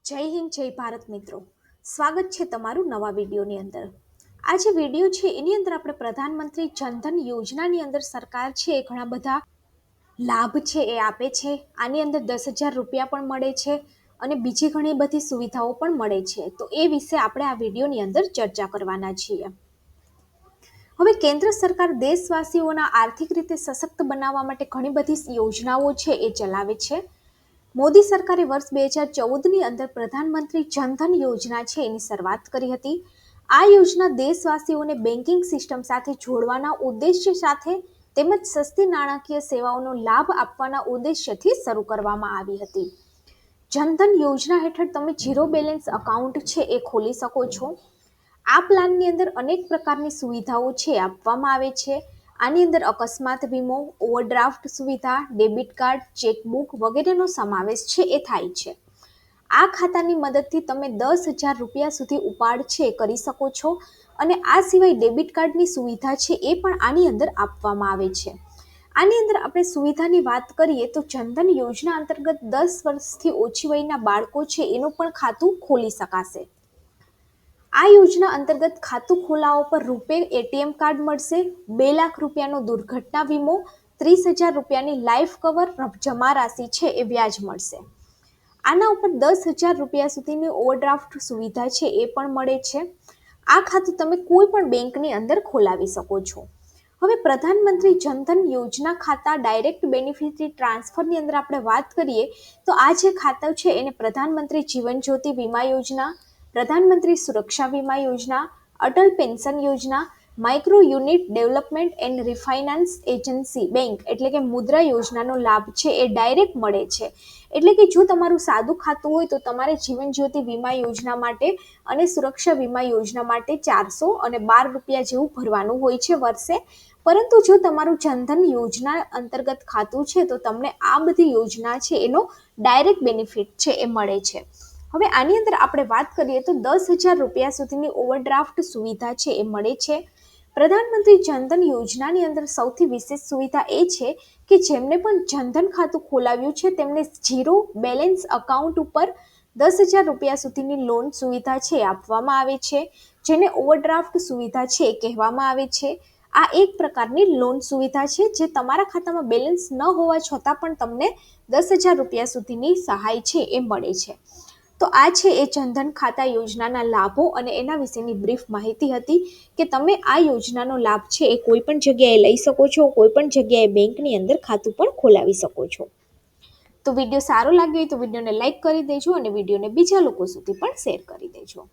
જય હિન્દ જય ભારત મિત્રો, સ્વાગત છે તમારું નવા વિડીયોની અંદર। આ જે વિડીયો છે એની અંદર આપણે પ્રધાનમંત્રી જનધન યોજનાની અંદર સરકાર છે એ ઘણા બધા લાભ છે એ આપે છે। આની અંદર 10,000 રૂપિયા પણ મળે છે અને બીજી ઘણી બધી સુવિધાઓ પણ મળે છે। તો એ વિશે આપણે આ વિડીયોની અંદર ચર્ચા કરવાના છીએ। હવે કેન્દ્ર સરકાર દેશવાસીઓના આર્થિક રીતે સશક્ત બનાવવા માટે ઘણી બધી યોજનાઓ છે એ ચલાવે છે। મોદી સરકારે વર્ષ 2014ની અંદર પ્રધાનમંત્રી જનધન યોજના છે એની શરૂઆત કરી હતી। આ યોજના દેશવાસીઓને બેન્કિંગ સિસ્ટમ સાથે જોડવાના ઉદ્દેશ્ય સાથે તેમજ સસ્તી નાણાકીય સેવાઓનો લાભ આપવાના ઉદ્દેશ્યથી શરૂ કરવામાં આવી હતી। જનધન યોજના હેઠળ તમે ઝીરો બેલેન્સ એકાઉન્ટ છે એ ખોલી શકો છો। આ પ્લાનની અંદર અનેક પ્રકારની સુવિધાઓ છે આપવામાં આવે છે। આની અંદર અકસ્માત વીમો, ઓવરડ્રાફ્ટ સુવિધા, ડેબિટ કાર્ડ, ચેકબુક વગેરેનો સમાવેશ છે એ થાય છે। આ ખાતાની મદદથી તમે 10,000 રૂપિયા સુધી ઉપાડ છે કરી શકો છો અને આ સિવાય ડેબિટ કાર્ડની સુવિધા છે એ પણ આની અંદર આપવામાં આવે છે। આની અંદર આપણે સુવિધાની વાત કરીએ તો જનધન યોજના અંતર્ગત 10 વર્ષથી ઓછી વયના બાળકો છે એનું પણ ખાતું ખોલી શકાશે। આ યોજના અંતર્ગત ખાતું ખોલાવવા પર રૂપે એટીએમ કાર્ડ મળશે, 2 લાખ રૂપિયાનો દુર્ઘટના વીમો, 30,000 રૂપિયાની લાઈફ કવર જમા રાશિ છે એ વ્યાજ મળશે। આના ઉપર 10,000 રૂપિયા સુધીની ઓવરડ્રાફ્ટ સુવિધા છે એ પણ મળે છે। આ ખાતું તમે કોઈ પણ બેંકની અંદર ખોલાવી શકો છો। હવે પ્રધાનમંત્રી જનધન યોજના ખાતા ડાયરેક્ટ બેનિફિટરી ટ્રાન્સફરની અંદર આપણે વાત કરીએ તો આ જે ખાતું છે એને પ્રધાનમંત્રી જીવન જ્યોતિ વીમા યોજના, પ્રધાનમંત્રી સુરક્ષા વીમા યોજના, અટલ પેન્શન યોજના, micro unit development and refinance agency bank એટલે કે મુદ્રા યોજનાનો લાભ છે એ ડાયરેક્ટ મળે છે। એટલે કે જો તમારું સાદું ખાતું હોય તો તમારે જીવન જ્યોતિ વીમા યોજના માટે અને સુરક્ષા વીમા યોજના માટે 412 રૂપિયા જેવું ભરવાનું હોય છે વર્ષે, પરંતુ જો તમારું જનધન યોજના અંતર્ગત ખાતું છે તો તમને આ બધી યોજના છે એનો ડાયરેક્ટ બેનિફિટ છે એ મળે છે। હવે આની અંદર આપણે વાત કરીએ તો 10,000 રૂપિયા સુધીની ઓવરડ્રાફ્ટ સુવિધા છે એ મળે છે। પ્રધાનમંત્રી જનધન યોજનાની અંદર સૌથી વિશેષ સુવિધા એ છે કે જેમને પણ જનધન ખાતું ખોલાવ્યું છે તેમને ઝીરો બેલેન્સ એકાઉન્ટ ઉપર 10,000 રૂપિયા સુધીની લોન સુવિધા છે આપવામાં આવે છે, જેને ઓવરડ્રાફ્ટ સુવિધા છે એ કહેવામાં આવે છે। આ એક પ્રકારની લોન સુવિધા છે જે તમારા ખાતામાં બેલેન્સ ન હોવા છતાં પણ તમને 10,000 રૂપિયા સુધીની સહાય છે એ મળે છે। તો આ છે એ જનધન ખાતા યોજનાના લાભો અને એના વિશેની બ્રીફ માહિતી હતી કે તમે આ યોજનાનો લાભ છે એ કોઈ પણ જગ્યાએ લઈ શકો છો, કોઈ પણ જગ્યાએ બેંકની અંદર ખાતું પણ ખોલાવી શકો છો। તો વિડીયો સારો લાગ્યો હોય તો વિડીયોને લાઈક કરી દેજો અને વિડીયોને બીજા લોકો સુધી પણ શેર કરી દેજો।